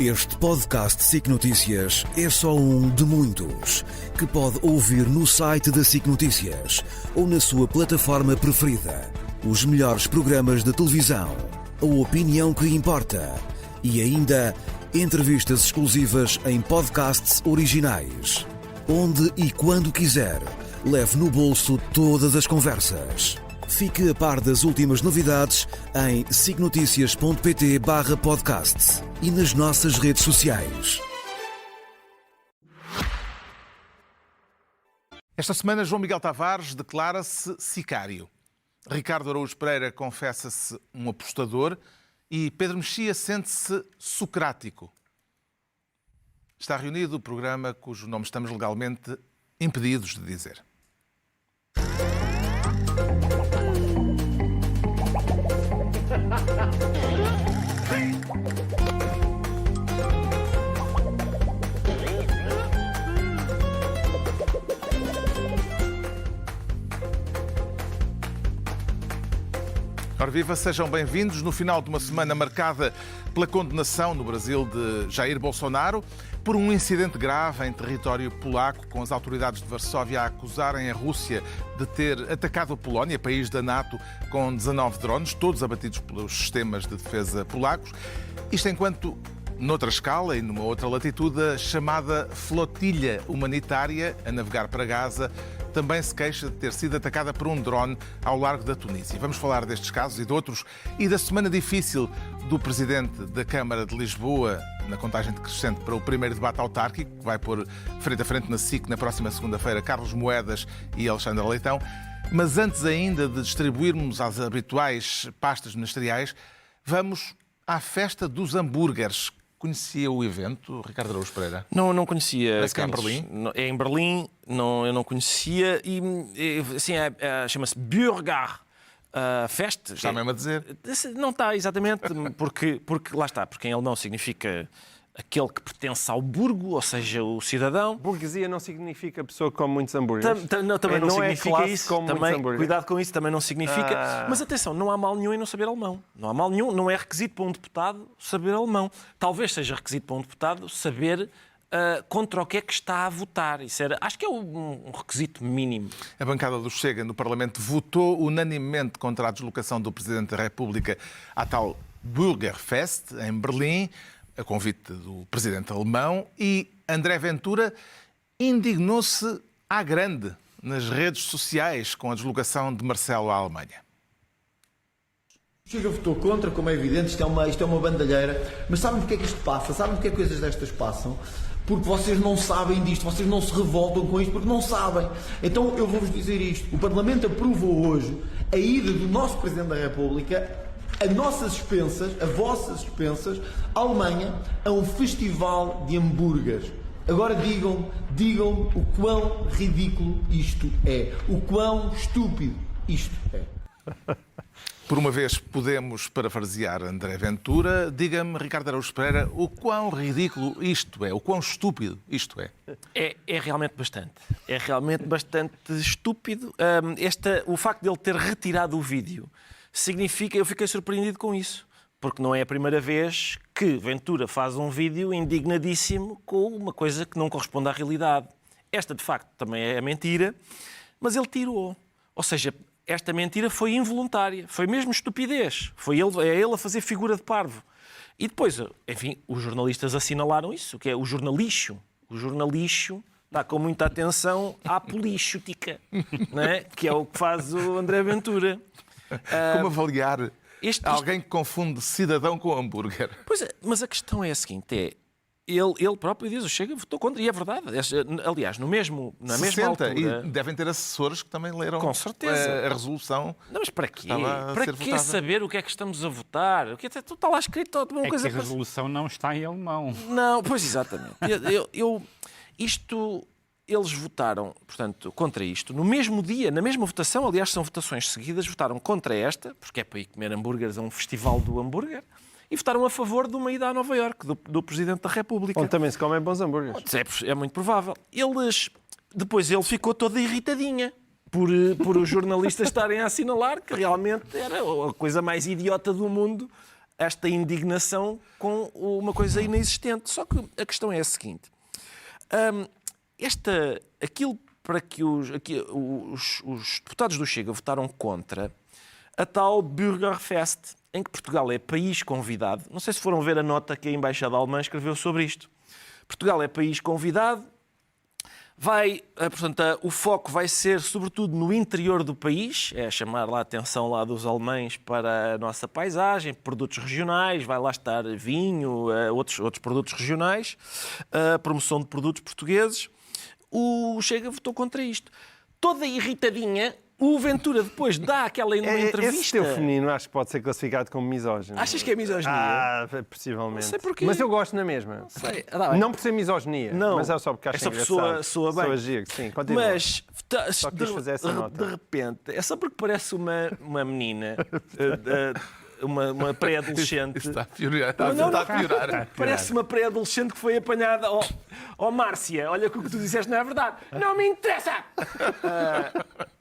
Este podcast SIC Notícias é só um de muitos que pode ouvir no site da SIC Notícias ou na sua plataforma preferida. Os melhores programas de televisão, a opinião que importa e ainda entrevistas exclusivas em podcasts originais. Onde e quando quiser, leve no bolso todas as conversas. Fique a par das últimas novidades em sicnoticias.pt/podcast e nas nossas redes sociais. Esta semana, João Miguel Tavares declara-se sicário. Ricardo Araújo Pereira confessa-se um apostador e Pedro Mexia sente-se socrático. Está reunido o programa cujo nome estamos legalmente impedidos de dizer. Ora viva, sejam bem-vindos no final de uma semana marcada pela condenação no Brasil de Jair Bolsonaro por um incidente grave em território polaco, com as autoridades de Varsóvia a acusarem a Rússia de ter atacado a Polónia, país da NATO, com 19 drones, todos abatidos pelos sistemas de defesa polacos. Isto enquanto, noutra escala e numa outra latitude, a chamada flotilha humanitária a navegar para Gaza também se queixa de ter sido atacada por um drone ao largo da Tunísia. Vamos falar destes casos e de outros e da semana difícil do Presidente da Câmara de Lisboa na contagem decrescente para o primeiro debate autárquico, que vai pôr frente a frente na SIC na próxima segunda-feira Carlos Moedas e Alexandre Leitão. Mas antes ainda de distribuirmos as habituais pastas ministeriais, vamos à festa dos hambúrgueres. Conhecia o evento, Ricardo Araújo Pereira? Não conhecia. Parece que é em Berlim? É em Berlim, eu não conhecia. E assim, chama-se Burger Fest. Está mesmo a dizer? Não está, exatamente, porque lá está, porque em alemão significa aquele que pertence ao burgo, ou seja, o cidadão. Burguesia não significa pessoa que come muitos hambúrgueres. Também não significa é isso. Também, cuidado com isso, também não significa. Mas atenção, não há mal nenhum em não saber alemão. Não há mal nenhum, não é requisito para um deputado saber alemão. Talvez seja requisito para um deputado saber contra o que é que está a votar. Isso acho que é um requisito mínimo. A bancada do Chega no Parlamento votou unanimemente contra a deslocação do Presidente da República à tal Bürgerfest, em Berlim, a convite do presidente alemão, e André Ventura indignou-se à grande nas redes sociais com a deslocação de Marcelo à Alemanha. O Chega votou contra, como é evidente, isto é uma bandalheira, mas sabem porque é que isto passa? Sabem porque é que coisas destas passam? Porque vocês não sabem disto, vocês não se revoltam com isto, porque não sabem. Então eu vou-vos dizer isto, o Parlamento aprovou hoje a ida do nosso Presidente da República a nossas expensas, a vossas expensas, à Alemanha, a um festival de hambúrgueres. Agora digam o quão ridículo isto é, o quão estúpido isto é. Por uma vez podemos parafrasear André Ventura. Diga-me, Ricardo Araújo Pereira, o quão ridículo isto é, o quão estúpido isto é. É realmente bastante. É realmente bastante estúpido. O facto de ele ter retirado o vídeo significa, eu fiquei surpreendido com isso, porque não é a primeira vez que Ventura faz um vídeo indignadíssimo com uma coisa que não corresponde à realidade. Esta, de facto, também é mentira, mas ele tirou. Ou seja, esta mentira foi involuntária, foi mesmo estupidez. É ele a fazer figura de parvo. E depois, enfim, os jornalistas assinalaram isso, que é o jornalixo. O jornalixo dá com muita atenção à política, não é? Que é o que faz o André Ventura. Como avaliar alguém que confunde cidadão com hambúrguer? Pois é, mas a questão é a seguinte, ele próprio diz, o Chega votou contra, e é verdade. Aliás, na mesma altura... E devem ter assessores que também leram com certeza a resolução. Não, mas para quê? Para quê saber o que é que estamos a votar? Tu está lá escrito uma coisa... que a resolução não está em alemão. Não, pois exatamente. Eles votaram, portanto, contra isto. No mesmo dia, na mesma votação, aliás, são votações seguidas, votaram contra esta, porque é para ir comer hambúrgueres a um festival do hambúrguer, e votaram a favor de uma ida a Nova Iorque, do Presidente da República. Onde também se comem bons hambúrgueres. É muito provável. Depois ele ficou toda irritadinha por os jornalistas estarem a assinalar que realmente era a coisa mais idiota do mundo esta indignação com uma coisa inexistente. Só que a questão é a seguinte. Aquilo para que os deputados do Chega votaram contra a tal Bürgerfest, em que Portugal é país convidado. Não sei se foram ver a nota que a Embaixada Alemã escreveu sobre isto. Portugal é país convidado. Portanto, o foco vai ser sobretudo no interior do país, é chamar lá a atenção lá dos alemães para a nossa paisagem, produtos regionais, vai lá estar vinho, outros produtos regionais, a promoção de produtos portugueses. O Chega votou contra isto. Toda irritadinha, o Ventura depois dá aquela entrevista... Esse teu feminino acho que pode ser classificado como misógino. Achas que é misoginia? Possivelmente. Não sei porquê. Mas eu gosto na mesma. Não sei. Não por ser misoginia, não, mas é só porque acho engraçado. soa bem. Soa giro, sim, continua. Mas só quis fazer essa nota. De repente, é só porque parece uma menina, uma pré-adolescente. Está a piorar. Está a piorar. Parece uma pré-adolescente que foi apanhada. Márcia, olha que o que tu disseste não é verdade. Não me interessa!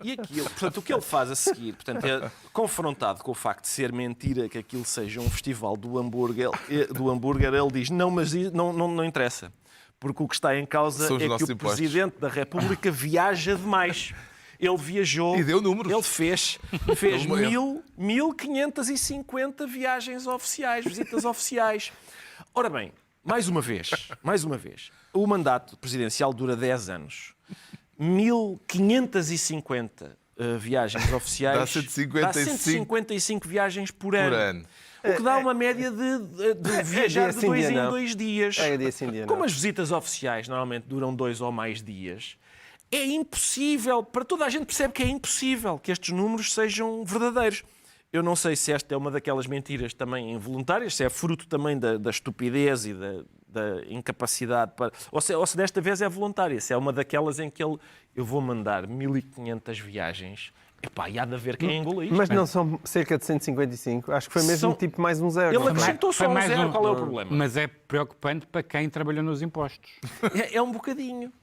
E aquilo, portanto, o que ele faz a seguir, portanto, é confrontado com o facto de ser mentira que aquilo seja um festival do hambúrguer, ele diz, não, mas não interessa. Porque o que está em causa é que o Presidente da República viaja demais. Ele viajou... E deu números. Ele fez 1.550 viagens oficiais, visitas oficiais. Ora bem, mais uma vez, o mandato presidencial dura 10 anos. 1.550 viagens oficiais... Dá 155 viagens por ano. O que dá uma média de viajar de 2 em 2 dias. Como as visitas oficiais normalmente duram 2 ou mais dias... É impossível, para toda a gente percebe que é impossível que estes números sejam verdadeiros. Eu não sei se esta é uma daquelas mentiras também involuntárias, se é fruto também da estupidez e da incapacidade, ou se desta vez é voluntária, se é uma daquelas em que eu vou mandar 1.500 viagens. Epá, e há de haver quem engula isto. Mas não são cerca de 155? Acho que foi mesmo tipo mais um zero. Ele acrescentou só um zero, qual é o problema? Mas é preocupante para quem trabalhou nos impostos. É um bocadinho.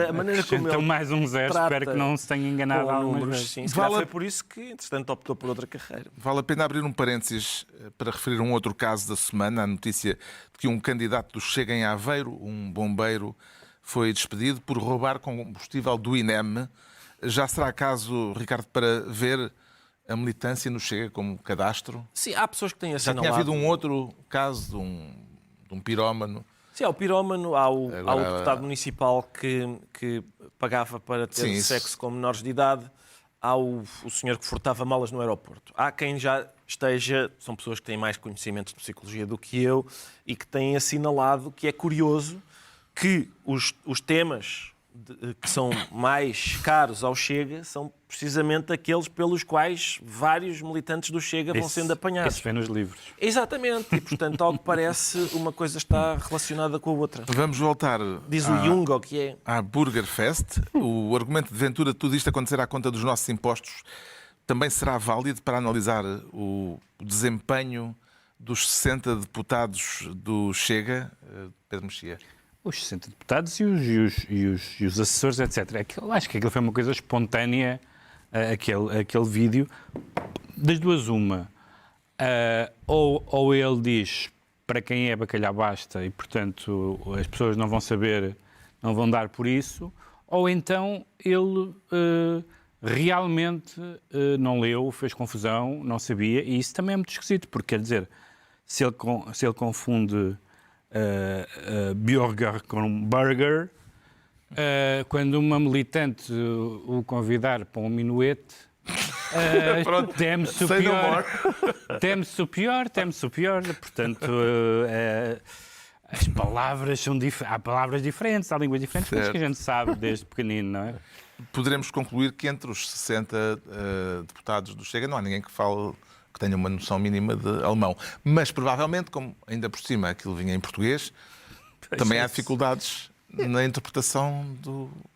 A maneira como ele mais um zero, espero que não se tenha enganado algumas vezes. Sim, foi por isso que, entretanto, optou por outra carreira. Vale a pena abrir um parênteses para referir um outro caso da semana, a notícia de que um candidato do Chega em Aveiro, um bombeiro, foi despedido por roubar combustível do INEM. Já será caso, Ricardo, para ver a militância no Chega como cadastro? Sim, há pessoas que têm assinalado... Já tinha havido um outro caso de um pirómano. Sim, há o pirómano, há o deputado municipal que pagava para ter sexo com menores de idade, há o senhor que furtava malas no aeroporto. Há quem já esteja, são pessoas que têm mais conhecimentos de psicologia do que eu e que têm assinalado que é curioso que os temas que são mais caros ao Chega são precisamente aqueles pelos quais vários militantes do Chega vão sendo apanhados. Isso vem nos livros. Exatamente, e portanto, ao que parece, uma coisa está relacionada com a outra. Vamos voltar Diz o Jung, o que é? À Bürgerfest. O argumento de Ventura de tudo isto acontecer à conta dos nossos impostos também será válido para analisar o desempenho dos 60 deputados do Chega, Pedro Mexia? Os 60 deputados e os assessores, etc. Eu acho que aquilo foi uma coisa espontânea, aquele vídeo. Das duas, uma. Ou ele diz para quem é bacalhau basta e, portanto, as pessoas não vão saber, não vão dar por isso. Ou então ele realmente não leu, fez confusão, não sabia. E isso também é muito esquisito, porque, quer dizer, se ele confunde... Bürger com burger, quando uma militante o convidar para um minuete, teme-se o pior, portanto as palavras são há palavras diferentes, há línguas diferentes, coisas que a gente sabe desde pequenino, não é? Poderemos concluir que entre os 60 deputados do Chega não há ninguém que fale, que tenha uma noção mínima de alemão. Mas, provavelmente, como ainda por cima aquilo vinha em português, também há dificuldades na interpretação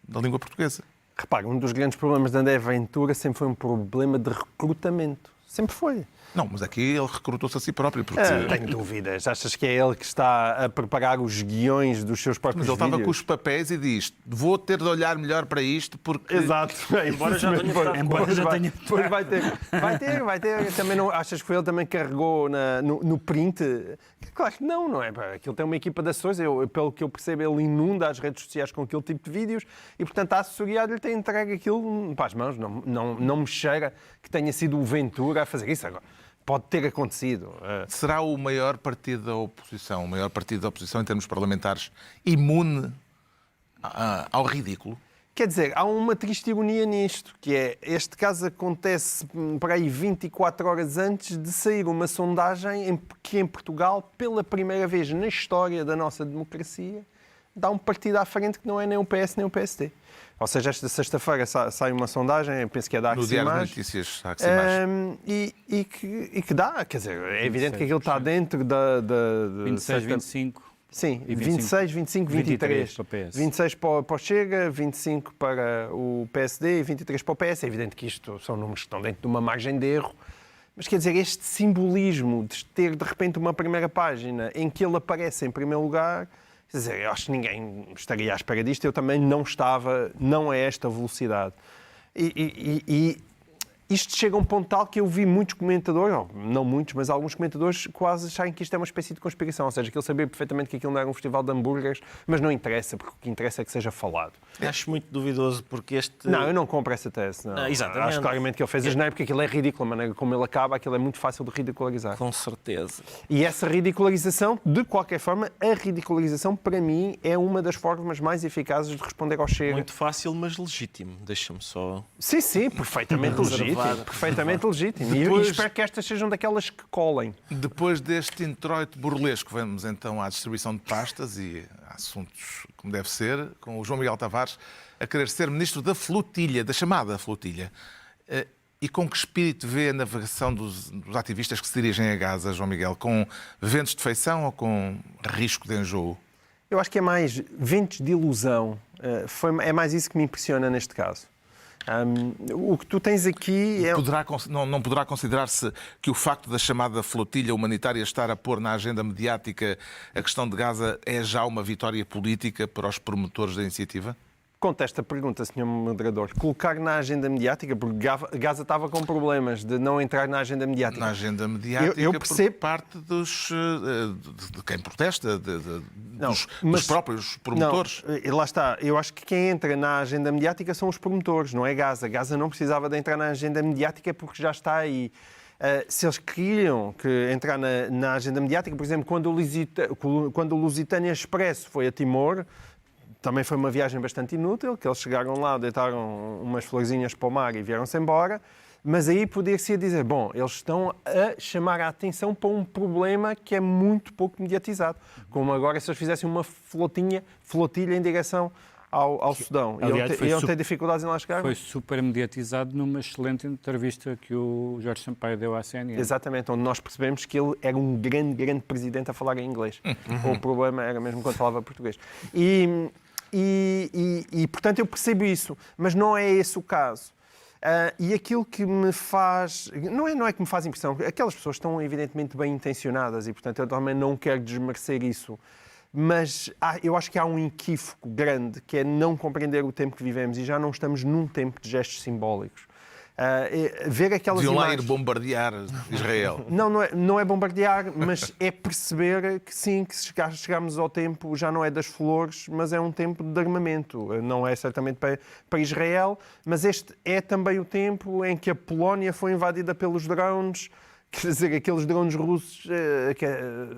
da língua portuguesa. Repara, um dos grandes problemas de André Ventura sempre foi um problema de recrutamento. Sempre foi. Não, mas aqui ele recrutou-se a si próprio, porque... Tenho dúvidas. Achas que é ele que está a preparar os guiões dos seus próprios Mas ele estava com vídeos? os papéis e diz: vou ter de olhar melhor para isto porque... Exato. Embora já tenha estado Embora já tenha- Depois vai ter. Também não, achas que foi ele também que carregou no print? Claro que não é? Aquilo tem uma equipa de assessores. Pelo que eu percebo, ele inunda as redes sociais com aquele tipo de vídeos e, portanto, a assessoria lhe tem entregue aquilo para as mãos. Não me cheira que tenha sido o Ventura a fazer isso agora. Pode ter acontecido. Será o maior partido da oposição, em termos parlamentares, imune ao ridículo? Quer dizer, há uma triste ironia nisto, que é, este caso acontece para aí 24 horas antes de sair uma sondagem que em Portugal, pela primeira vez na história da nossa democracia, dá um partido à frente que não é nem o PS nem o PSD. Ou seja, esta sexta-feira sai uma sondagem, eu penso que é da No Aximage. Diário de Notícias, da Aximage. E que dá, quer dizer, é evidente que aquilo está dentro da 26, 25. Sim, E 26, 25, 23. para o PS. 26 para o Chega, 25 para o PSD e 23 para o PS. É evidente que isto são números que estão dentro de uma margem de erro. Mas quer dizer, este simbolismo de ter de repente uma primeira página em que ele aparece em primeiro lugar, quer dizer, eu acho que ninguém estaria à espera disto. Eu também não estava, não a esta velocidade. E isto chega a um ponto tal que eu vi muitos comentadores, não muitos, mas alguns comentadores quase acharem que isto é uma espécie de conspiração. Ou seja, que ele sabia perfeitamente que aquilo não era um festival de hambúrgueres, mas não interessa, porque o que interessa é que seja falado. Acho muito duvidoso, porque este... Não, eu não compro essa tese. Não. Exatamente. Acho claramente que ele fez a geneira, porque aquilo é ridículo. A maneira como ele acaba, aquilo é muito fácil de ridicularizar. Com certeza. E essa ridicularização, de qualquer forma, a ridicularização, para mim, é uma das formas mais eficazes de responder ao Chega. Muito fácil, mas legítimo. Deixa-me só... Sim, perfeitamente legítimo. Perfeitamente legítimo. Depois- E espero que estas sejam daquelas que colem. Depois deste introito burlesco, vamos então à distribuição de pastas e a assuntos como deve ser, com o João Miguel Tavares a querer ser ministro da flotilha, da chamada flotilha. E com que espírito vê a navegação dos ativistas que se dirigem a Gaza, João Miguel? Com ventos de feição ou com risco de enjoo? Eu acho que é mais ventos de ilusão. É mais isso que me impressiona neste caso. O que tu tens aqui é... Não poderá considerar-se que o facto da chamada flotilha humanitária estar a pôr na agenda mediática a questão de Gaza é já uma vitória política para os promotores da iniciativa? Contesto a pergunta, Sr. Moderador. Colocar na agenda mediática, porque Gaza estava com problemas de não entrar na agenda mediática. Na agenda mediática Eu percebo... por parte de quem protesta, dos mas- próprios promotores. Não, lá está. Eu acho que quem entra na agenda mediática são os promotores, não é Gaza. Gaza não precisava de entrar na agenda mediática porque já está aí. Se eles queriam que entrar na agenda mediática, por exemplo, quando o Lusitânia Expresso foi a Timor, também foi uma viagem bastante inútil, que eles chegaram lá, deitaram umas florzinhas para o mar e vieram-se embora. Mas aí poderia-se dizer, bom, eles estão a chamar a atenção para um problema que é muito pouco mediatizado. Como agora se eles fizessem uma flotilha em direção ao Sudão. Aliás, Iam ter dificuldades em lá chegar. Foi super mediatizado numa excelente entrevista que o Jorge Sampaio deu à CNN. Exatamente, onde nós percebemos que ele era um grande presidente a falar em inglês. O problema era mesmo quando falava português. E, portanto, eu percebo isso, mas não é esse o caso. E aquilo que me faz... Não é que me faz impressão, aquelas pessoas estão evidentemente bem intencionadas e, portanto, eu também não quero desmerecer isso. Mas eu acho que há um equívoco grande, que é não compreender o tempo que vivemos, e já não estamos num tempo de gestos simbólicos. Ver aquelas Deviam lá imagens... ir bombardear Israel. Não é bombardear, mas é perceber que sim, que se chegarmos ao tempo já não é das flores, mas é um tempo de armamento. Não é certamente para Israel, mas este é também o tempo em que a Polónia foi invadida pelos drones. Quer dizer, aqueles drones russos,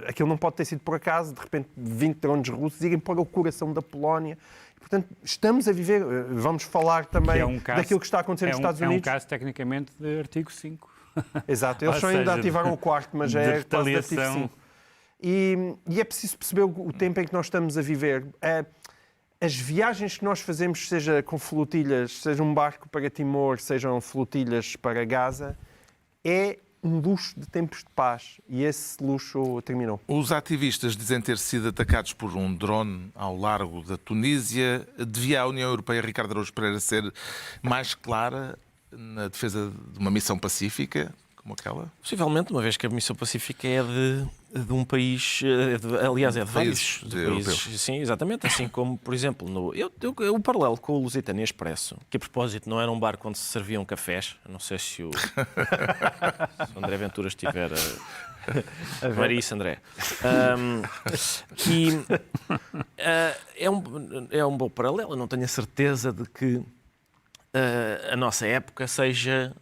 aquilo não pode ter sido por acaso, de repente 20 drones russos irem para o coração da Polónia. Portanto, estamos a viver, vamos falar também daquilo que está a acontecer nos Estados Unidos. É um caso, tecnicamente, de artigo 5. Exato, eles só ainda ativaram o quarto, mas já é quase de artigo 5. E é preciso perceber o tempo em que nós estamos a viver. As viagens que nós fazemos, seja com flotilhas, seja um barco para Timor, sejam flotilhas para Gaza, é um luxo de tempos de paz. E esse luxo terminou. Os ativistas dizem ter sido atacados por um drone ao largo da Tunísia. Devia a União Europeia, Ricardo Araújo Pereira, ser mais clara na defesa de uma missão pacífica, como aquela? Possivelmente, uma vez que a Missão Pacífica é de um país, aliás, é de vários países. Sim, exatamente. Assim como, por exemplo, o paralelo com o Lusitânia Expresso, que a propósito não era um bar onde se serviam cafés. Não sei se o André Ventura estiver a ver isso, André. É um bom paralelo. Eu não tenho a certeza de que a nossa época seja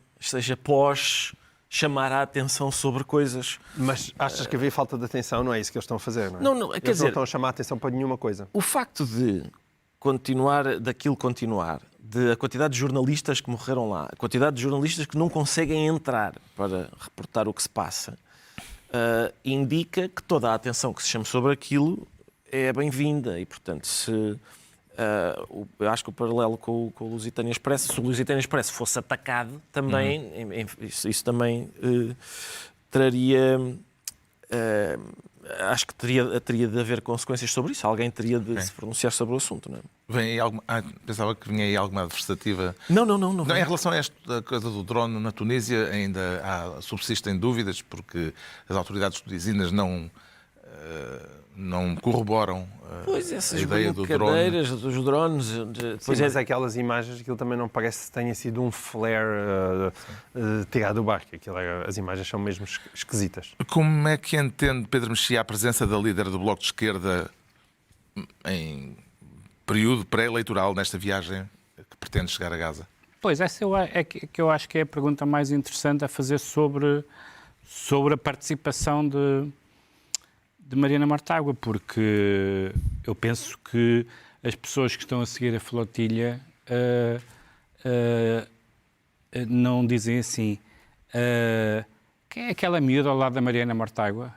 pós chamar a atenção sobre coisas. Mas achas que havia falta de atenção? Não é isso que eles estão a fazer, não é? Não, quer Eles dizer, não estão a chamar a atenção para nenhuma coisa. o facto de de a quantidade de jornalistas que morreram lá, a quantidade de jornalistas que não conseguem entrar para reportar o que se passa, indica que toda a atenção que se chama sobre aquilo é bem-vinda e, portanto, eu acho que o paralelo com o Lusitânia Expresso, se o Lusitânia Expresso fosse atacado, também, isso também traria... acho que teria de haver consequências sobre isso. Alguém teria de se pronunciar sobre o assunto, não é? Vem aí alguma... pensava que vinha aí alguma adversativa. Não. Em relação a esta coisa do drone na Tunísia, ainda subsistem dúvidas, porque as autoridades tunisinas não corroboram a ideia do drone. Dos drones. Pois é, aquelas imagens, aquilo também não parece que tenha sido um flare tirado do barco. As imagens são mesmo esquisitas. Como é que entende, Pedro Mexia, a presença da líder do Bloco de Esquerda em período pré-eleitoral nesta viagem que pretende chegar a Gaza? Pois, essa é que eu acho que é a pergunta mais interessante a fazer sobre a participação de Mariana Mortágua, porque eu penso que as pessoas que estão a seguir a flotilha não dizem assim, quem é aquela miúda ao lado da Mariana Mortágua?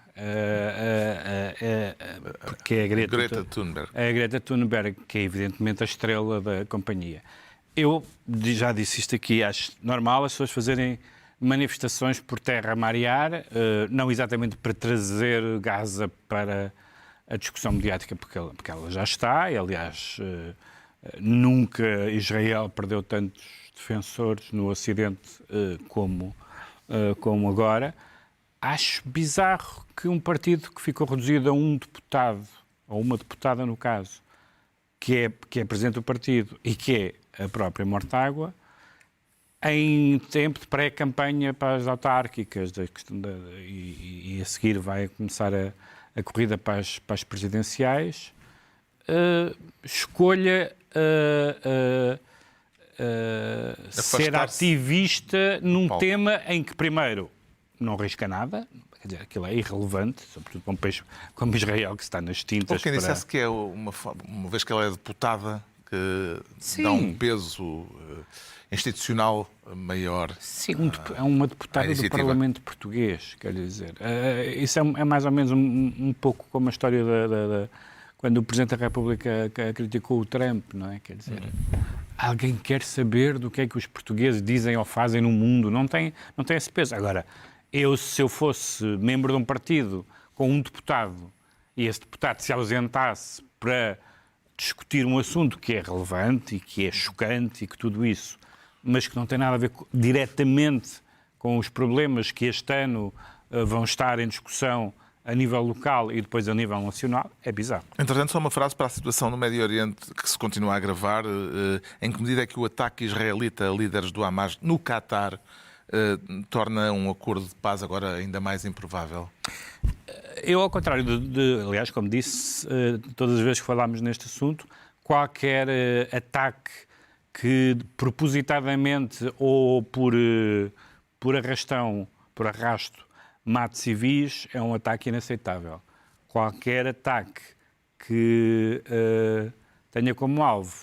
Porque é a Greta Thunberg. É a Greta Thunberg, que é evidentemente a estrela da companhia. Eu já disse isto aqui, acho normal as pessoas fazerem manifestações por terra, mar e ar, não exatamente para trazer Gaza para a discussão mediática, porque ela já está, e aliás nunca Israel perdeu tantos defensores no Ocidente como agora. Acho bizarro que um partido que ficou reduzido a um deputado, ou uma deputada no caso, que é presidente do partido e que é a própria Mortágua, em tempo de pré-campanha para as autárquicas e a seguir vai começar a corrida para as presidenciais, escolha ser ativista num tema em que, primeiro, não arrisca nada, quer dizer, aquilo é irrelevante, sobretudo para um país como Israel, que está nas tintas. Ou quem dissesse que é uma vez que ela é deputada, que dá um peso institucional maior. Sim, é uma deputada do Parlamento Português, quer dizer. Isso é mais ou menos um pouco como a história quando o Presidente da República criticou o Trump, não é? Quer dizer, alguém quer saber do que é que os portugueses dizem ou fazem no mundo, não tem esse peso. Agora, se eu fosse membro de um partido com um deputado e esse deputado se ausentasse para discutir um assunto que é relevante e que é chocante e que tudo isso, mas que não tem nada a ver diretamente com os problemas que este ano vão estar em discussão a nível local e depois a nível nacional, é bizarro. Entretanto, só uma frase para a situação no Médio Oriente que se continua a agravar. Em que medida é que o ataque israelita a líderes do Hamas no Qatar torna um acordo de paz agora ainda mais improvável? Eu, ao contrário aliás, como disse, todas as vezes que falámos neste assunto, qualquer ataque que propositadamente ou por arrasto, mate civis, é um ataque inaceitável. Qualquer ataque que tenha como alvo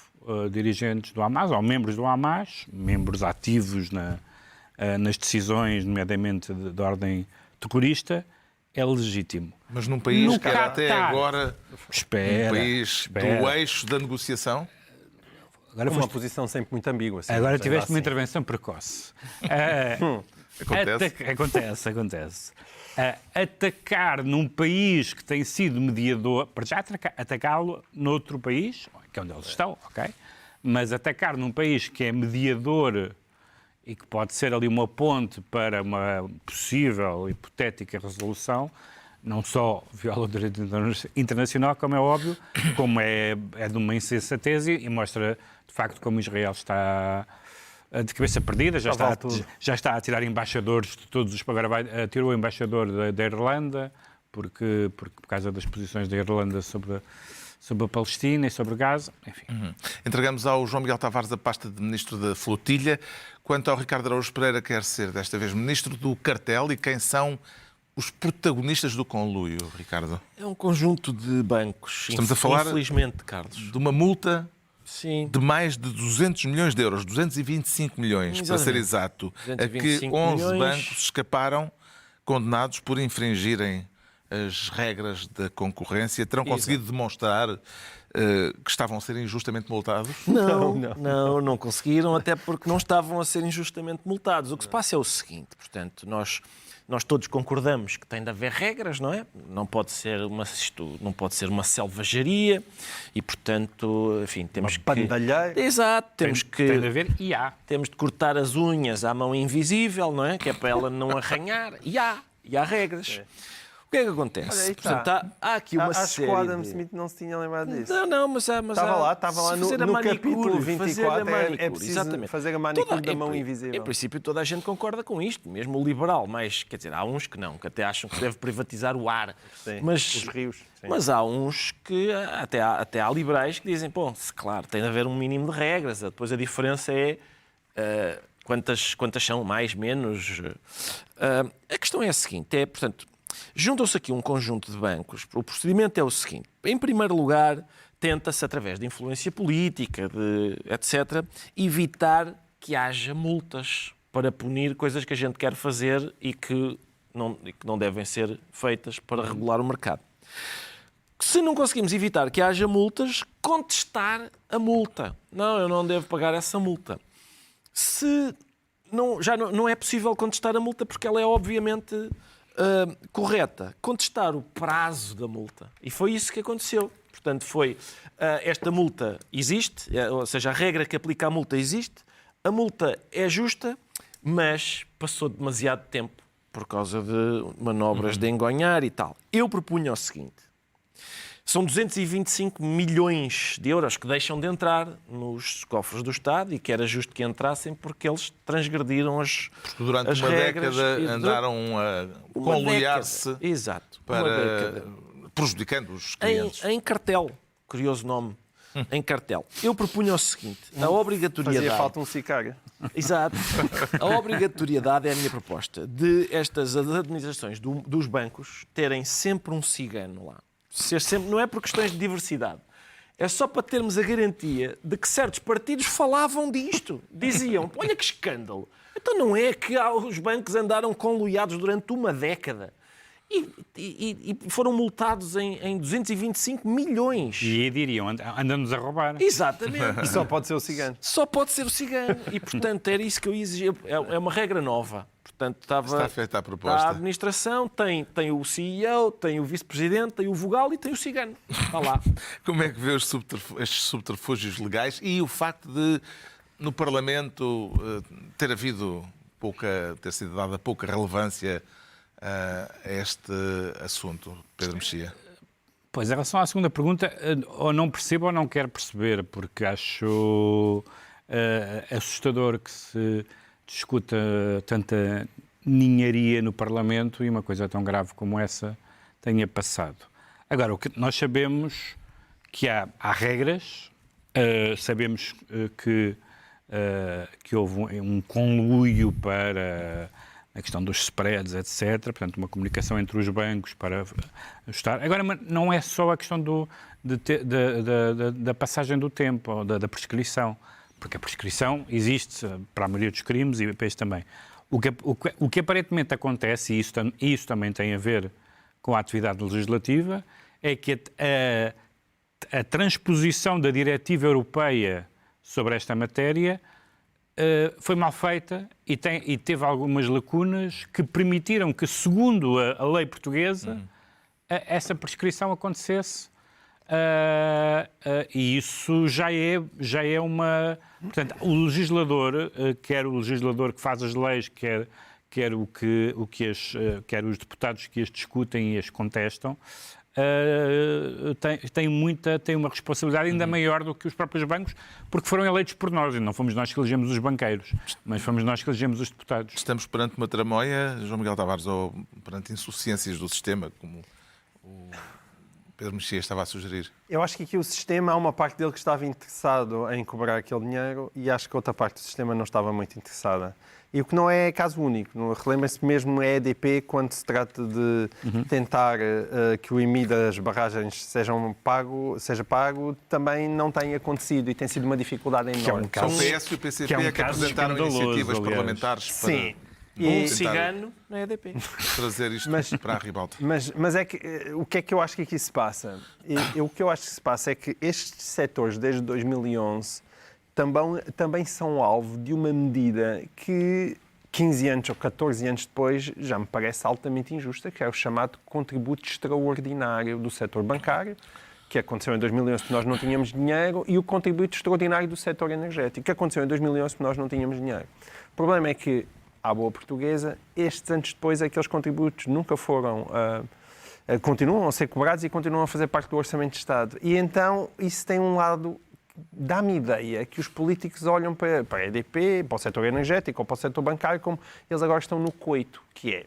dirigentes do Hamas ou membros do Hamas, membros ativos nas decisões, nomeadamente de ordem terrorista, é legítimo. Mas num país que era até agora um país do eixo da negociação? Agora foi uma posição sempre muito ambígua. Agora tiveste uma intervenção precoce. Acontece. Atacar num país que tem sido mediador, para já atacá-lo noutro país, que é onde eles estão, ok? Mas atacar num país que é mediador e que pode ser ali uma ponte para uma possível, hipotética resolução, não só viola o direito internacional, como é óbvio, como é de uma insensatez e mostra, de facto, como Israel está de cabeça perdida, já está a tirar embaixadores de todos os... Agora tirou o embaixador da Irlanda, por causa das posições da Irlanda sobre a Palestina e sobre Gaza, enfim. Entregamos ao João Miguel Tavares a pasta de Ministro da Flotilha. Quanto ao Ricardo Araújo Pereira, quer ser desta vez Ministro do Cartel. E quem são os protagonistas do conluio, Ricardo? É um conjunto de bancos. Estamos a falar, infelizmente, Carlos, de uma multa sim, de mais de 200 milhões de euros, 225 milhões, para ser exato, a que 11 bancos escaparam, condenados por infringirem as regras da concorrência. Terão conseguido demonstrar que estavam a ser injustamente multados? Não conseguiram, até porque não estavam a ser injustamente multados. O que se passa é o seguinte, portanto, nós todos concordamos que tem de haver regras, não é? Não pode ser uma selvageria e, portanto, enfim, temos uma bandalheira. Exato, Tem de haver e há. Temos de cortar as unhas à mão invisível, não é? Que é para ela não arranhar. E há regras. O que é que acontece? Olha, portanto, há aqui uma acho série que o Adam Smith não se tinha lembrado disso. Mas estava lá no capítulo 24, é preciso exatamente. fazer a manicure da mão invisível. Em princípio, toda a gente concorda com isto, mesmo o liberal, mas, quer dizer, há uns que não, que até acham que se deve privatizar o ar. Sim, mas, os rios. Sim. Mas há uns que, até há liberais que dizem, claro, tem de haver um mínimo de regras, depois a diferença é quantas são, mais, menos. A questão é a seguinte, portanto, juntam-se aqui um conjunto de bancos. O procedimento é o seguinte. Em primeiro lugar, tenta-se, através de influência política, etc., evitar que haja multas para punir coisas que a gente quer fazer e que não devem ser feitas para regular o mercado. Se não conseguimos evitar que haja multas, contestar a multa. Não, eu não devo pagar essa multa. Já não é possível contestar a multa porque ela é obviamente... correta, contestar o prazo da multa. E foi isso que aconteceu. Portanto, esta multa existe, ou seja, a regra que aplica à multa existe, a multa é justa, mas passou demasiado tempo por causa de manobras de engonhar e tal. Eu propunha o seguinte. São 225 milhões de euros que deixam de entrar nos cofres do Estado e que era justo que entrassem porque eles transgrediram as regras. Porque durante uma década andaram a conluiar-se prejudicando os clientes. Em cartel, curioso nome, em cartel. Eu propunha o seguinte, a obrigatoriedade... Fazia falta um sicário. Exato. A obrigatoriedade é a minha proposta de estas administrações dos bancos terem sempre um cigano lá. Não é por questões de diversidade. É só para termos a garantia de que certos partidos falavam disto. Diziam, olha que escândalo. Então não é que os bancos andaram conluiados durante uma década e foram multados em 225 milhões. E diriam, andamos a roubar. Exatamente. E só pode ser o cigano. Só pode ser o cigano. E, portanto, era isso que eu exigia. É uma regra nova. Portanto, está feita a proposta. A administração tem o CEO, tem o vice-presidente, tem o vogal e tem o cigano. Está lá. Como é que vê estes subterfúgios legais e o facto de, no Parlamento, ter sido dada pouca relevância a este assunto, Pedro Mexia? Pois, em relação à segunda pergunta, ou não percebo ou não quero perceber, porque acho assustador que se discuta tanta ninharia no Parlamento e uma coisa tão grave como essa tenha passado. Agora, o que nós sabemos que há regras, sabemos que houve um conluio para a questão dos spreads, etc. Portanto, uma comunicação entre os bancos para ajustar. Agora, não é só a questão da passagem do tempo, ou da prescrição, porque a prescrição existe para a maioria dos crimes e para este também. O que aparentemente acontece, e isso também tem a ver com a atividade legislativa, é que a transposição da diretiva europeia sobre esta matéria foi mal feita e teve algumas lacunas que permitiram que, segundo a lei portuguesa, essa prescrição acontecesse e isso já é uma... Portanto, o legislador, quer o legislador que faz as leis, quer os deputados que as discutem e as contestam, tem uma responsabilidade ainda maior do que os próprios bancos, porque foram eleitos por nós, e não fomos nós que elegemos os banqueiros, mas fomos nós que elegemos os deputados. Estamos perante uma tramóia, João Miguel Tavares, ou perante insuficiências do sistema, como o Pedro Mexia estava a sugerir? Eu acho que aqui o sistema, há uma parte dele que estava interessado em cobrar aquele dinheiro e acho que outra parte do sistema não estava muito interessada. E o que não é caso único. Relembra-se mesmo a EDP, quando se trata de tentar que o IMI das barragens seja pago, também não tem acontecido e tem sido uma dificuldade enorme. São o PS e o PCP que apresentaram iniciativas parlamentares para... Sim. Um cigano na EDP. Trazer isto para a ribalta. Mas é que, o que é que eu acho que aqui se passa? O que eu acho que se passa é que estes setores, desde 2011, também são alvo de uma medida que 15 anos ou 14 anos depois já me parece altamente injusta, que é o chamado contributo extraordinário do setor bancário, que aconteceu em 2011 porque nós não tínhamos dinheiro, e o contributo extraordinário do setor energético, que aconteceu em 2011 porque nós não tínhamos dinheiro. O problema é que, à boa portuguesa, estes anos depois, aqueles contributos nunca foram... continuam a ser cobrados e continuam a fazer parte do Orçamento de Estado. E então isso tem um lado... Dá-me ideia que os políticos olham para a EDP, para o setor energético ou para o setor bancário como eles agora estão no coito, que é,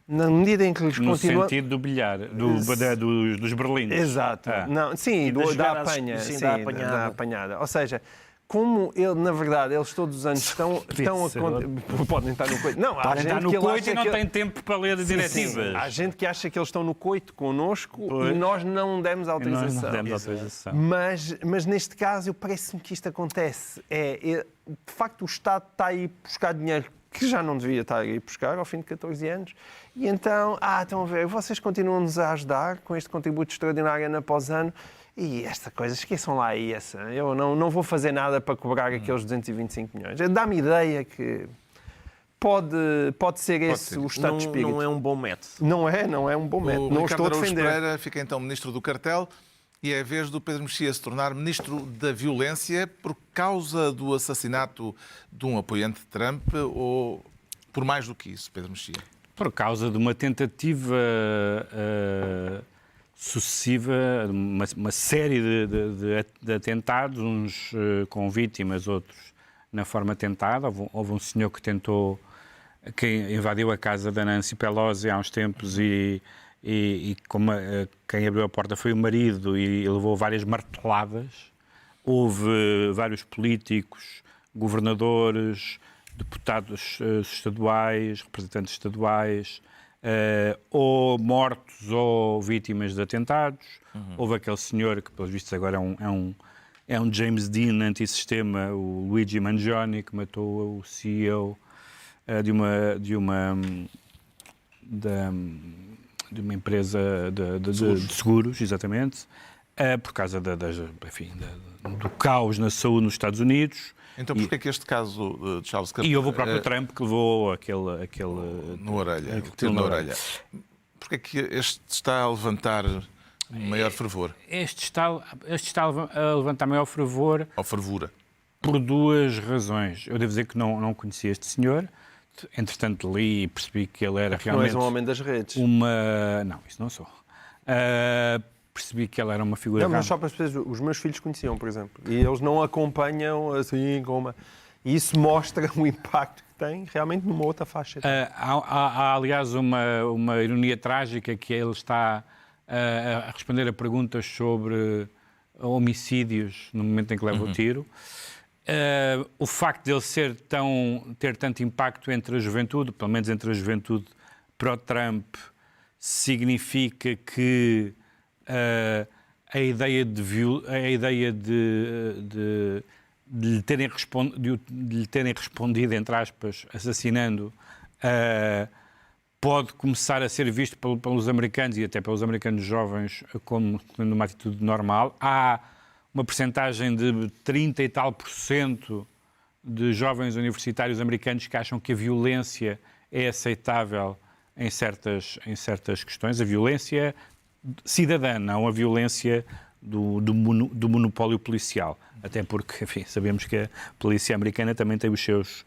na medida em que eles no continuam... No sentido do bilhar, dos berlindes. Exato. Não, sim, da apanha. Sim, da apanhada. Ou seja, como na verdade, eles todos os anos estão podem estar no coito. Não, podem estar no coito e não têm tempo para ler as diretivas. Sim. Há gente que acha que eles estão no coito connosco e nós não demos autorização. Mas neste caso, parece-me que isto acontece. De facto, o Estado está aí buscar dinheiro que já não devia estar aí buscar ao fim de 14 anos. E então, estão a ver, vocês continuam-nos a ajudar com este contributo extraordinário ano após ano. E esta coisa, esqueçam lá essa. Eu não vou fazer nada para cobrar aqueles 225 milhões. Dá-me ideia que pode ser esse o estado de espírito. Não é um bom método. Não é um bom método. Não estou a defender. Pereira fica então ministro do cartel e é a vez do Pedro Mexia se tornar ministro da violência por causa do assassinato de um apoiante de Trump ou por mais do que isso, Pedro Mexia? Por causa de uma tentativa... sucessiva, uma série de atentados, uns com vítimas, outros na forma tentada. Houve um senhor que invadiu a casa da Nancy Pelosi há uns tempos e quem abriu a porta foi o marido e levou várias marteladas. Houve vários políticos, governadores, deputados estaduais, representantes estaduais, ou mortos ou vítimas de atentados. Houve aquele senhor que, pelos vistos, agora é um James Dean antissistema, o Luigi Mangione, que matou o CEO de uma empresa de seguros, exatamente, por causa do caos na saúde nos Estados Unidos. Então, porquê é que este caso de Charles Capps... E houve o próprio Trump que levou aquele tiro na orelha. Porquê é que este está a levantar maior fervor? Este está a levantar maior fervor... Ou fervura? Por duas razões. Eu devo dizer que não conhecia este senhor. Entretanto, li e percebi que ele era realmente... Não és um homem das redes. Não, isso não sou. Percebi que ela era uma figura... Não, mas só para as pessoas, os meus filhos conheciam, por exemplo, e eles não acompanham assim como... E isso mostra o impacto que tem realmente numa outra faixa. Há aliás, uma ironia trágica que ele está a responder a perguntas sobre homicídios no momento em que leva o tiro. O facto de ele ter tanto impacto entre a juventude, pelo menos entre a juventude pró-Trump, significa que a ideia de lhe terem respondido, entre aspas, assassinando, pode começar a ser visto pelos americanos e até pelos americanos jovens como uma atitude normal. Há uma percentagem de 30 e tal % de jovens universitários americanos que acham que a violência é aceitável em certas questões. A violência cidadã, não a violência do monopólio policial. Até porque, enfim, sabemos que a polícia americana também tem os seus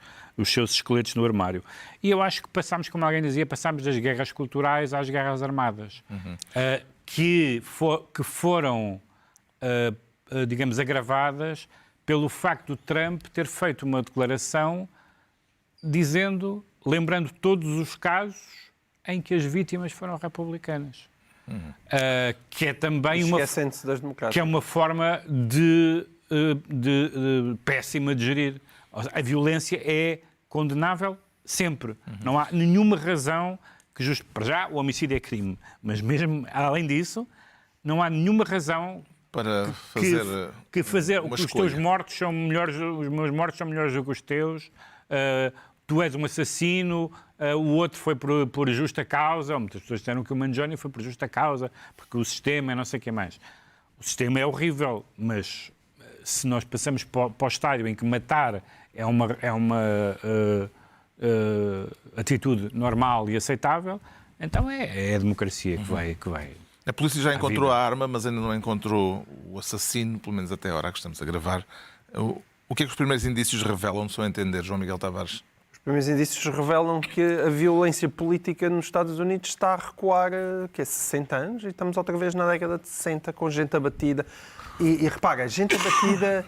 esqueletos no armário. E eu acho que passámos, como alguém dizia, passámos das guerras culturais às guerras armadas, que foram, digamos, agravadas pelo facto de Trump ter feito uma declaração lembrando todos os casos em que as vítimas foram republicanas. Que é também esquecendo-se das democratas. Que é uma forma péssima de gerir. A violência é condenável sempre. Não há nenhuma razão que justifique. Para já, o homicídio é crime. Mas mesmo além disso, não há nenhuma razão para fazer que os teus mortos são melhores, os meus mortos são melhores do que os teus. Tu és um assassino, o outro foi por justa causa. Muitas pessoas disseram que o Mangione foi por justa causa, porque o sistema é não sei o que mais. O sistema é horrível, mas se nós passamos para o estádio em que matar é uma atitude normal e aceitável, então é a democracia que vai. A polícia já encontrou a arma, mas ainda não encontrou o assassino, pelo menos até a hora que estamos a gravar. O que é que os primeiros indícios revelam, no seu entender, João Miguel Tavares? Os primeiros indícios revelam que a violência política nos Estados Unidos está a recuar 60 anos e estamos outra vez na década de 60 com gente abatida. E repara, gente abatida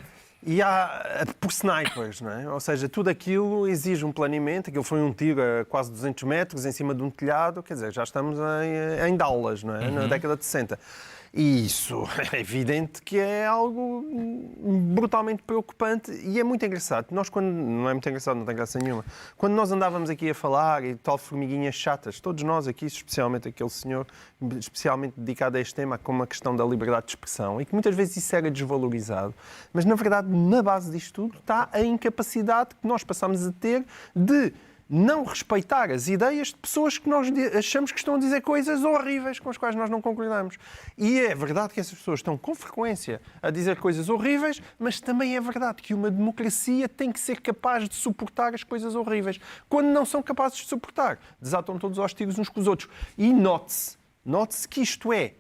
por snipers, não é? Ou seja, tudo aquilo exige um planeamento. Aquilo foi um tiro a quase 200 metros em cima de um telhado. Quer dizer, já estamos em Dallas, não é? Na década de 60. E isso é evidente que é algo brutalmente preocupante e é muito engraçado. Nós, não é muito engraçado, não tem graça nenhuma. Quando nós andávamos aqui a falar e tal formiguinhas chatas, todos nós aqui, especialmente aquele senhor, especialmente dedicado a este tema, como a questão da liberdade de expressão, e que muitas vezes isso era desvalorizado, mas na verdade, na base disto tudo, está a incapacidade que nós passamos a ter de não respeitar as ideias de pessoas que nós achamos que estão a dizer coisas horríveis com as quais nós não concordamos. E é verdade que essas pessoas estão com frequência a dizer coisas horríveis, mas também é verdade que uma democracia tem que ser capaz de suportar as coisas horríveis. Quando não são capazes de suportar, desatam todos aos tiros uns com os outros. E note-se que isto é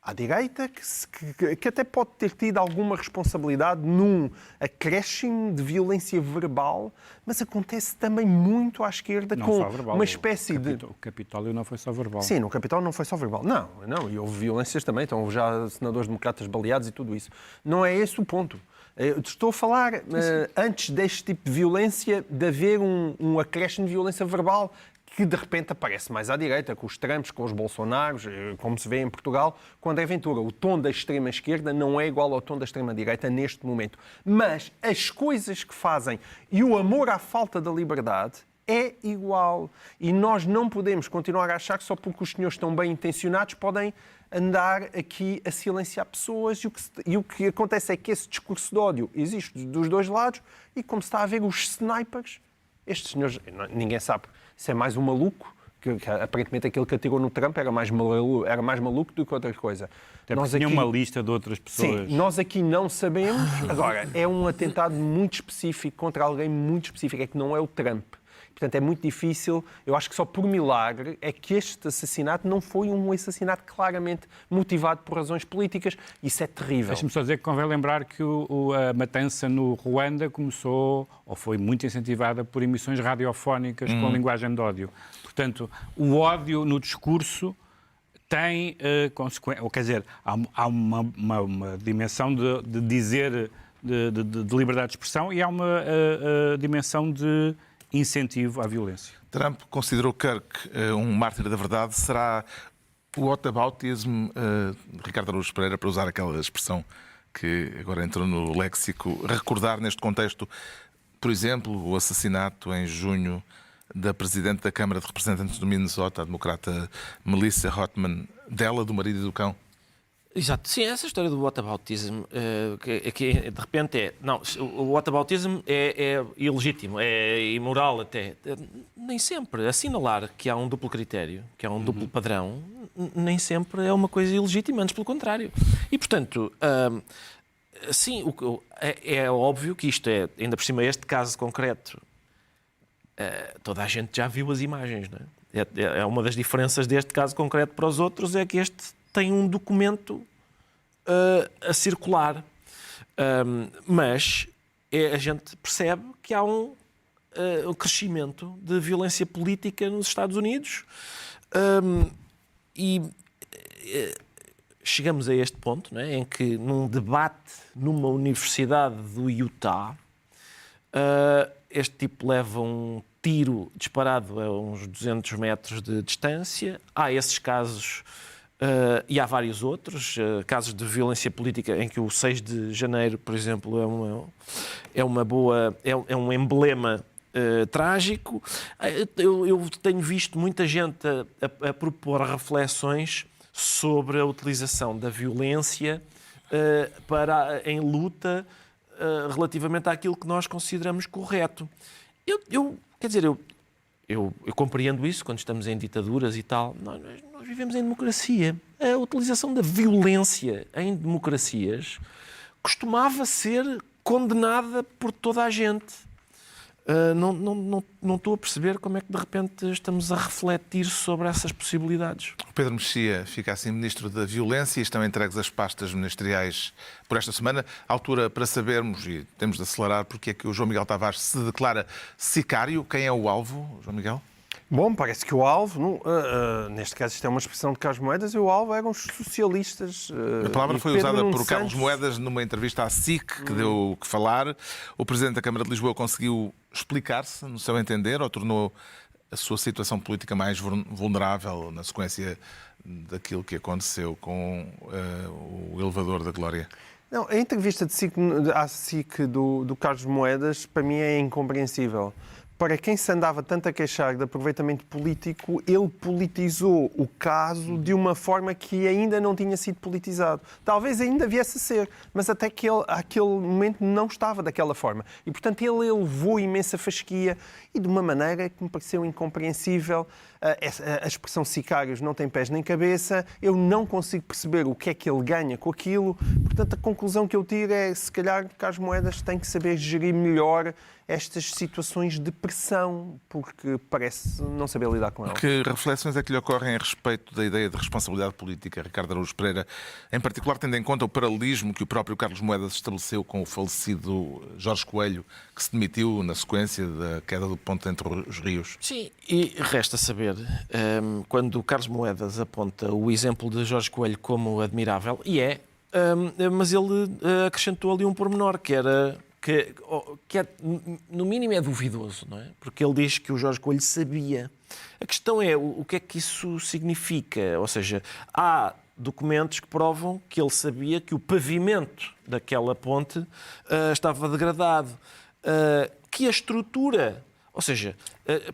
à direita, que até pode ter tido alguma responsabilidade num acréscimo de violência verbal, mas acontece também muito à esquerda não com verbal, uma espécie O Capitólio não foi só verbal. Sim, no Capitólio não foi só verbal. Não, e houve violências também, então já senadores democratas baleados e tudo isso. Não é esse o ponto. Eu estou a falar, antes deste tipo de violência, de haver um acréscimo de violência verbal que de repente aparece mais à direita, com os Trumps, com os Bolsonaros, como se vê em Portugal, com André Ventura. O tom da extrema-esquerda não é igual ao tom da extrema-direita neste momento. Mas as coisas que fazem e o amor à falta da liberdade é igual. E nós não podemos continuar a achar que só porque os senhores estão bem intencionados podem andar aqui a silenciar pessoas. E o que acontece é que esse discurso de ódio existe dos dois lados e como se está a ver os snipers, estes senhores, ninguém sabe se é mais um maluco, que aparentemente aquele que atirou no Trump era mais maluco do que outra coisa. Até nós aqui uma lista de outras pessoas. Sim, nós aqui não sabemos. Agora, é um atentado muito específico contra alguém muito específico, é que não é o Trump. Portanto, é muito difícil. Eu acho que só por milagre é que este assassinato não foi um assassinato claramente motivado por razões políticas. Isso é terrível. Deixa-me só dizer que convém lembrar que a matança no Ruanda começou, ou foi muito incentivada por emissões radiofónicas com linguagem de ódio. Portanto, o ódio no discurso tem consequências. Quer dizer, há uma dimensão de dizer, de liberdade de expressão e há uma dimensão de incentivo à violência. Trump considerou Kirk um mártir da verdade. Será o whataboutism, Ricardo Araújo Pereira, para usar aquela expressão que agora entrou no léxico, recordar neste contexto, por exemplo, o assassinato em junho da Presidente da Câmara de Representantes do Minnesota, a democrata Melissa Hotman, dela, do marido e do cão? Exato. Sim, essa história do whataboutism, que de repente é... Não, o whataboutism é ilegítimo, é imoral até. Nem sempre. Assinalar que há um duplo critério, que há um duplo padrão, nem sempre é uma coisa ilegítima, antes pelo contrário. E, portanto, sim, é óbvio que isto é, ainda por cima, este caso concreto, toda a gente já viu as imagens, não é? É uma das diferenças deste caso concreto para os outros, é que este tem um documento a circular. Mas a gente percebe que há um crescimento de violência política nos Estados Unidos e chegamos a este ponto, não é, em que num debate numa universidade do Utah, este tipo leva um tiro disparado a uns 200 metros de distância. Há esses casos e há vários outros, casos de violência política em que o 6 de janeiro, por exemplo, é um emblema trágico. Eu tenho visto muita gente a propor reflexões sobre a utilização da violência em luta relativamente àquilo que nós consideramos correto. Eu compreendo isso quando estamos em ditaduras e tal. Nós vivemos em democracia. A utilização da violência em democracias costumava ser condenada por toda a gente. Não estou a perceber como é que de repente estamos a refletir sobre essas possibilidades. O Pedro Mexia fica assim Ministro da Violência e estão entregues as pastas ministeriais por esta semana. À altura para sabermos, e temos de acelerar, porque é que o João Miguel Tavares se declara sicário. Quem é o alvo, João Miguel? Bom, parece que o alvo, neste caso isto é uma expressão de Carlos Moedas, e o alvo eram os socialistas. A palavra foi usada por Carlos Moedas numa entrevista à SIC, que deu o que falar. O Presidente da Câmara de Lisboa conseguiu explicar-se, no seu entender, ou tornou a sua situação política mais vulnerável na sequência daquilo que aconteceu com o elevador da Glória? Não, a entrevista à SIC do Carlos Moedas, para mim, é incompreensível. Para quem se andava tanto a queixar de aproveitamento político, ele politizou o caso de uma forma que ainda não tinha sido politizado. Talvez ainda viesse a ser, mas até aquele momento não estava daquela forma. E, portanto, ele levou imensa fasquia e de uma maneira que me pareceu incompreensível. A expressão sicários não tem pés nem cabeça. Eu não consigo perceber o que é que ele ganha com aquilo. Portanto, a conclusão que eu tiro é, se calhar, que as Moedas têm que saber gerir melhor estas situações de pressão, porque parece não saber lidar com elas. Que reflexões é que lhe ocorrem a respeito da ideia de responsabilidade política, Ricardo Araújo Pereira, em particular tendo em conta o paralelismo que o próprio Carlos Moedas estabeleceu com o falecido Jorge Coelho, que se demitiu na sequência da queda do ponte entre os rios? Sim, e resta saber, quando o Carlos Moedas aponta o exemplo de Jorge Coelho como admirável, mas ele acrescentou ali um pormenor, que no mínimo é duvidoso, não é? Porque ele diz que o Jorge Coelho sabia. A questão é o que é que isso significa. Ou seja, há documentos que provam que ele sabia que o pavimento daquela ponte estava degradado, que a estrutura, ou seja,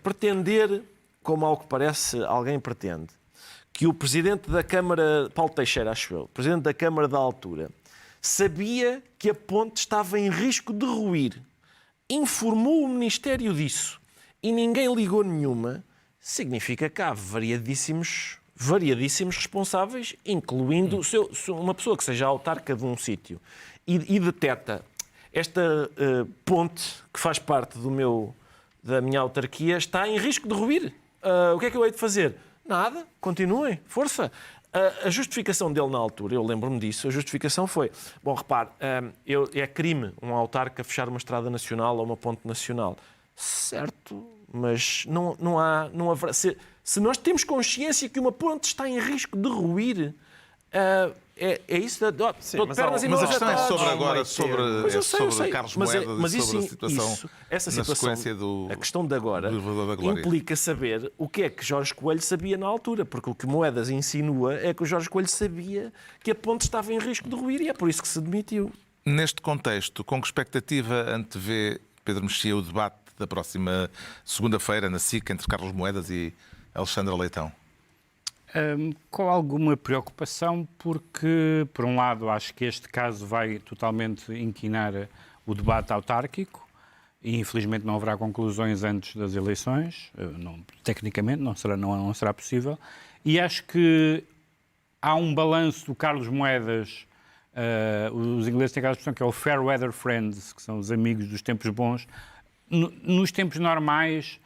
pretender, como ao que parece alguém pretende, que o Presidente da Câmara, Paulo Teixeira, acho eu, Presidente da Câmara da altura, sabia que a ponte estava em risco de ruir, informou o Ministério disso e ninguém ligou nenhuma, significa que há variadíssimos responsáveis, incluindo uma pessoa que seja autarca de um sítio e detecta esta ponte que faz parte da minha autarquia está em risco de ruir. O que é que eu hei de fazer? Nada, continuem, força. A justificação dele na altura, eu lembro-me disso, a justificação foi, bom, repare, é crime um autarca fechar uma estrada nacional ou uma ponte nacional. Certo, mas não haverá... Se nós temos consciência que uma ponte está em risco de ruir, é isso? Sim, mas a questão é sobre agora, sobre Carlos Moedas e sobre a situação na sequência do a questão de agora elevador da Glória. Implica saber o que é que Jorge Coelho sabia na altura, porque o que Moedas insinua é que o Jorge Coelho sabia que a ponte estava em risco de ruir e é por isso que se demitiu. Neste contexto, com que expectativa antevê Pedro Mexia o debate da próxima segunda-feira na SIC entre Carlos Moedas e Alexandra Leitão? Com alguma preocupação, porque, por um lado, acho que este caso vai totalmente inquinar o debate autárquico e, infelizmente, não haverá conclusões antes das eleições. Tecnicamente, não será possível. E acho que há um balanço do Carlos Moedas. Os ingleses têm aquela expressão que é o fair weather friends, que são os amigos dos tempos bons. Nos tempos normais,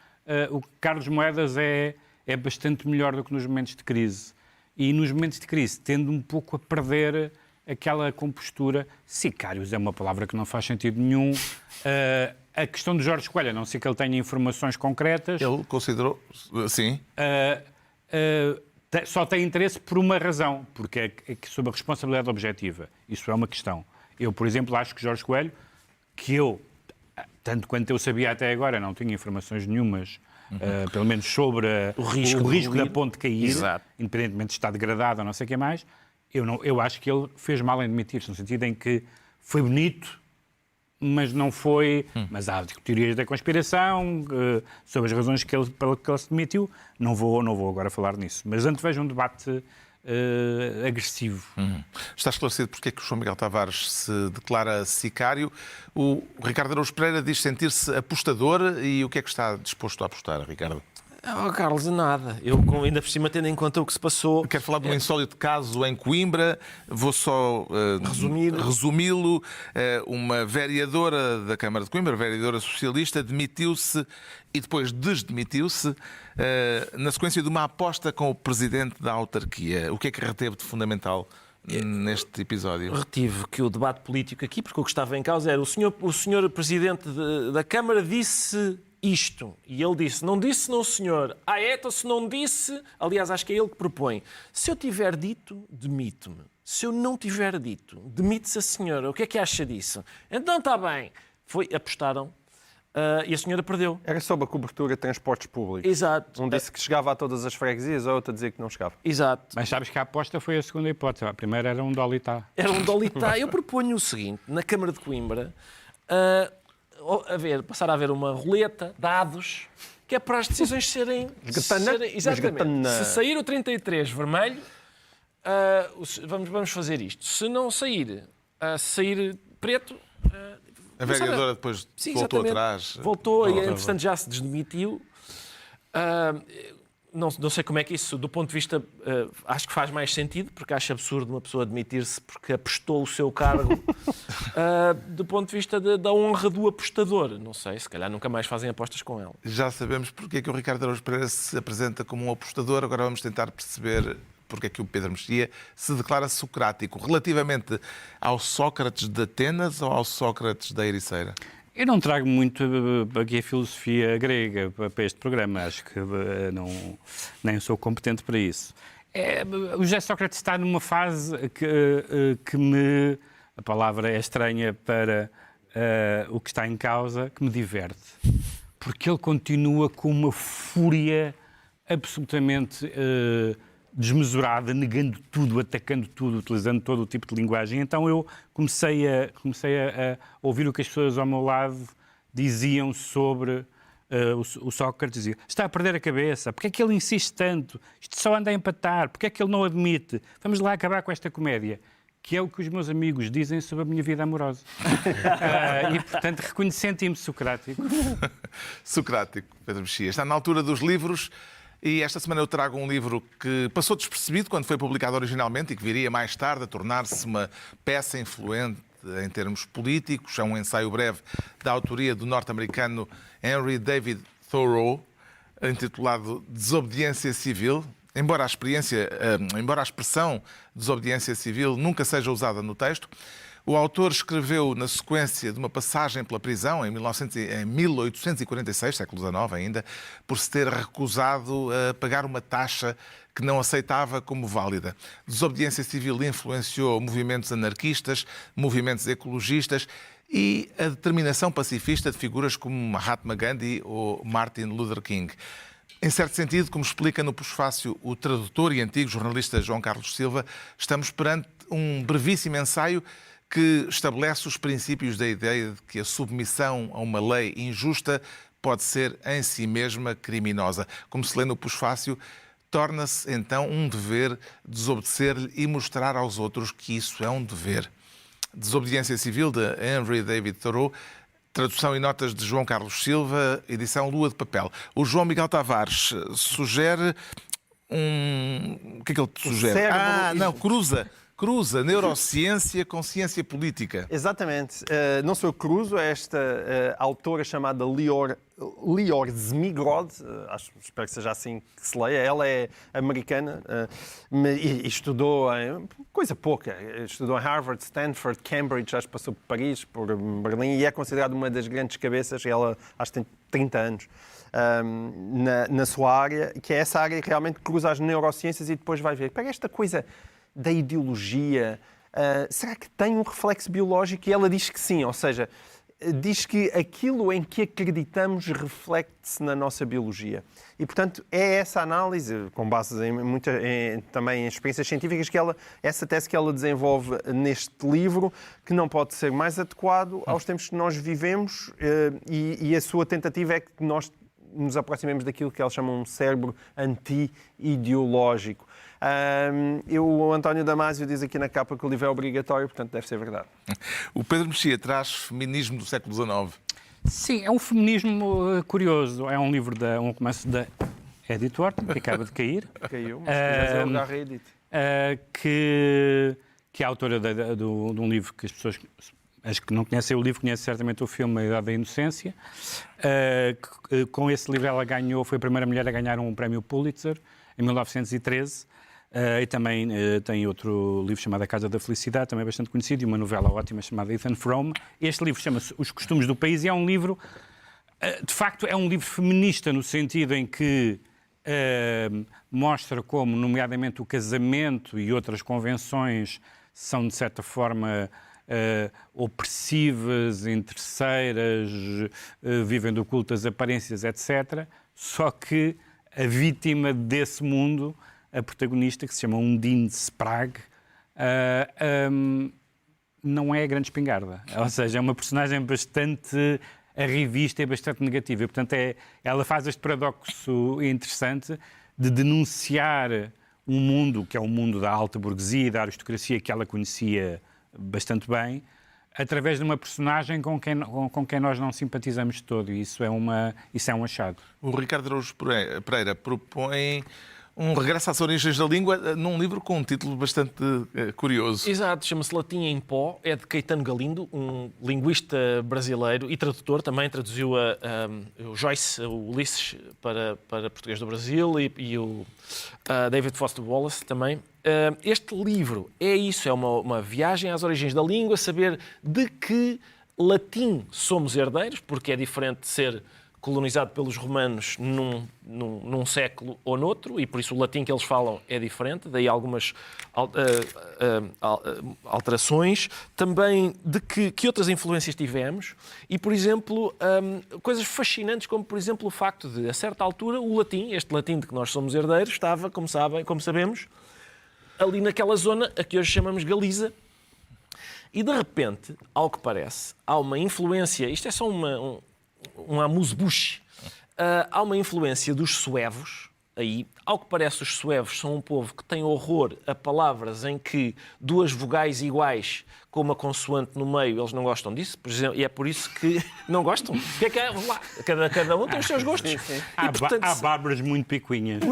o Carlos Moedas é bastante melhor do que nos momentos de crise. E nos momentos de crise tende um pouco a perder aquela compostura. Sicários é uma palavra que não faz sentido nenhum. A questão de Jorge Coelho, a não ser que ele tenha informações concretas... Ele considerou... Sim. Só tem interesse por uma razão, porque é sob a responsabilidade objetiva. Isso é uma questão. Eu, por exemplo, acho que Jorge Coelho, que eu, tanto quanto eu sabia até agora, não tinha informações nenhumas, pelo menos sobre o risco da ponte cair, Exato. independentemente de estar degradado ou não sei o que mais, eu acho que ele fez mal em demitir-se, no sentido em que foi bonito, mas não foi... Mas há teorias da conspiração sobre as razões pela que ele se demitiu. Não vou agora falar nisso. Mas antevejo um debate agressivo. Está esclarecido porque é que o João Miguel Tavares se declara sicário. O Ricardo Araújo Pereira diz sentir-se apostador. E o que é que está disposto a apostar, Ricardo? Carlos, nada. Eu, ainda por cima, tendo em conta o que se passou... Quero falar de um insólito caso em Coimbra. Vou só resumi-lo. Uma vereadora da Câmara de Coimbra, vereadora socialista, demitiu-se e depois desdemitiu-se na sequência de uma aposta com o presidente da autarquia. O que é que reteve de fundamental neste episódio? Retive que o debate político aqui, porque o que estava em causa era o senhor presidente da Câmara disse... isto. E ele disse, não senhor. Então se não disse, aliás, acho que é ele que propõe. Se eu tiver dito, demito-me. Se eu não tiver dito, demite-se a senhora. O que é que acha disso? Então está bem. Apostaram e a senhora perdeu. Era sobre a cobertura de transportes públicos. Exato. Um disse que chegava a todas as freguesias, a outra dizia que não chegava. Exato. Mas sabes que a aposta foi a segunda hipótese. A primeira era um dolitá. Era um dolitá. Eu proponho o seguinte, na Câmara de Coimbra... passar a haver uma roleta, dados, que é para as decisões serem... Exatamente. Se sair o 33 vermelho, vamos fazer isto. Se não sair, preto... A vereadora depois voltou atrás. Voltou e, entretanto, já se desdemitiu. Não sei como é que isso, do ponto de vista... acho que faz mais sentido, porque acho absurdo uma pessoa admitir-se porque apostou o seu cargo. Do ponto de vista da honra do apostador. Não sei, se calhar nunca mais fazem apostas com ela. Já sabemos porque é que o Ricardo Araújo Pereira se apresenta como um apostador. Agora vamos tentar perceber porque é que o Pedro Mexia se declara socrático. Relativamente ao Sócrates de Atenas ou ao Sócrates da Ericeira? Eu não trago muito aqui a filosofia grega para este programa, acho que nem sou competente para isso. O José Sócrates está numa fase que me... A palavra é estranha para o que está em causa, que me diverte. Porque ele continua com uma fúria absolutamente desmesurada, negando tudo, atacando tudo, utilizando todo o tipo de linguagem. Então eu comecei a ouvir o que as pessoas ao meu lado diziam sobre o Sócrates. Diziam, está a perder a cabeça, porque é que ele insiste tanto? Isto só anda a empatar, porque é que ele não admite? Vamos lá acabar com esta comédia. Que é o que os meus amigos dizem sobre a minha vida amorosa. E, portanto, senti-me socrático. Socrático, Pedro Mexia. Está na altura dos livros. E esta semana eu trago um livro que passou despercebido quando foi publicado originalmente e que viria mais tarde a tornar-se uma peça influente em termos políticos. É um ensaio breve da autoria do norte-americano Henry David Thoreau, intitulado Desobediência Civil. Embora a expressão desobediência civil nunca seja usada no texto, o autor escreveu na sequência de uma passagem pela prisão em 1846, século XIX ainda, por se ter recusado a pagar uma taxa que não aceitava como válida. Desobediência civil influenciou movimentos anarquistas, movimentos ecologistas e a determinação pacifista de figuras como Mahatma Gandhi ou Martin Luther King. Em certo sentido, como explica no pós-fácil o tradutor e antigo jornalista João Carlos Silva, estamos perante um brevíssimo ensaio que estabelece os princípios da ideia de que a submissão a uma lei injusta pode ser em si mesma criminosa. Como se lê no pós-fácil, torna-se então um dever desobedecer-lhe e mostrar aos outros que isso é um dever. Desobediência Civil, de Henry David Thoreau, tradução e notas de João Carlos Silva, edição Lua de Papel. O João Miguel Tavares sugere o que é que ele sugere? Cruza cruza neurociência com ciência política. Exatamente. Não sou eu que cruzo, é esta autora chamada Lior Zemigrod, espero que seja assim que se leia. Ela é americana e estudou coisa pouca. Estudou em Harvard, Stanford, Cambridge, acho que passou por Paris, por Berlim, e é considerada uma das grandes cabeças. Ela acho que tem 30 anos na sua área, que é essa área que realmente cruza as neurociências e depois vai ver. Pega esta coisa da ideologia, será que tem um reflexo biológico? E ela diz que sim, ou seja, diz que aquilo em que acreditamos reflete-se na nossa biologia. E, portanto, é essa análise, com base também em experiências científicas, essa tese que ela desenvolve neste livro, que não pode ser mais adequado aos tempos que nós vivemos, e a sua tentativa é que nós nos aproximemos daquilo que eles chamam um cérebro anti-ideológico. O António Damasio diz aqui na capa que o livro é obrigatório, portanto deve ser verdade. O Pedro Mexia traz feminismo do século XIX. Sim, é um feminismo curioso. É um livro, um romance da Editor, que acaba de cair. Caiu, mas se quiser eu já reedito. Que é autora de um livro que as pessoas, as que não conhecem o livro, conhecem certamente o filme A Idade da Inocência. Com esse livro ela foi a primeira mulher a ganhar um prémio Pulitzer, em 1913. E também tem outro livro chamado A Casa da Felicidade, também bastante conhecido, e uma novela ótima chamada Ethan Frome. Este livro chama-se Os Costumes do País e é um livro, de facto, é um livro feminista no sentido em que mostra como, nomeadamente, o casamento e outras convenções são, de certa forma, opressivas, interesseiras, vivem do culto das aparências, etc. Só que a vítima desse mundo, a protagonista, que se chama Undine Sprague, não é a grande espingarda. Ou seja, é uma personagem bastante arrivista e bastante negativa. E, portanto, ela faz este paradoxo interessante de denunciar um mundo, que é o mundo da alta burguesia e da aristocracia, que ela conhecia bastante bem, através de uma personagem com quem nós não simpatizamos todo. E isso é um achado. O Ricardo Araújo Pereira propõe um regresso às origens da língua num livro com um título bastante curioso. Exato, chama-se Latim em Pó, é de Caetano Galindo, um linguista brasileiro e tradutor, também traduziu o Joyce, o Ulisses, para português do Brasil e o David Foster Wallace também. Este livro é isso, é uma viagem às origens da língua, saber de que latim somos herdeiros, porque é diferente de ser colonizado pelos romanos num século ou noutro, e por isso o latim que eles falam é diferente, daí algumas alterações. Também de que outras influências tivemos, e, por exemplo, coisas fascinantes, como, por exemplo, o facto de, a certa altura, o latim, este latim de que nós somos herdeiros, estava, como sabemos, ali naquela zona a que hoje chamamos Galiza. E, de repente, ao que parece, há uma influência, isto é só um amuse-bouche. Há uma influência dos suevos, aí, ao que parece os suevos são um povo que tem horror a palavras em que duas vogais iguais com uma consoante no meio, eles não gostam disso, por exemplo, e é por isso que não gostam. Cada um tem os seus gostos. E, portanto, há bárbaros muito picuinhas.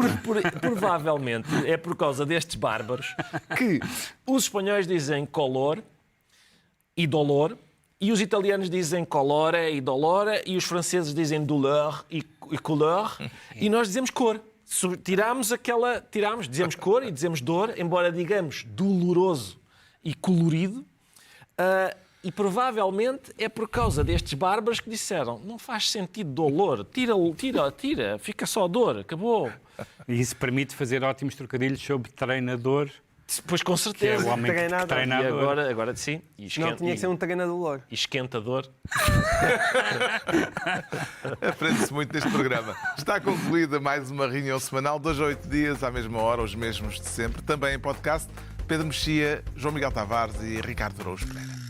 Provavelmente é por causa destes bárbaros que os espanhóis dizem color e dolor, e os italianos dizem colore e dolore, e os franceses dizem douleur e couleur, e nós dizemos cor. Dizemos cor e dizemos dor, embora digamos doloroso e colorido, e provavelmente é por causa destes bárbaros que disseram não faz sentido dolor, tira, fica só dor, acabou. E isso permite fazer ótimos trocadilhos sobre treinador. Pois, com certeza. Que é o homem que treina. E agora sim. Não tinha que ser um treinador. E esquentador. Aprende-se muito neste programa. Está concluída mais uma reunião semanal, 2 a 8 dias, à mesma hora, os mesmos de sempre. Também em podcast, Pedro Mexia, João Miguel Tavares e Ricardo Araújo Pereira.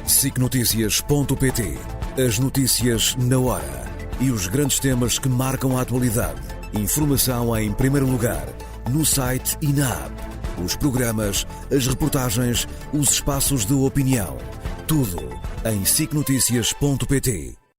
SICNoticias.pt. As notícias na hora e os grandes temas que marcam a atualidade. Informação em primeiro lugar, no site e na app. Os programas, as reportagens, os espaços de opinião. Tudo em SICNoticias.pt.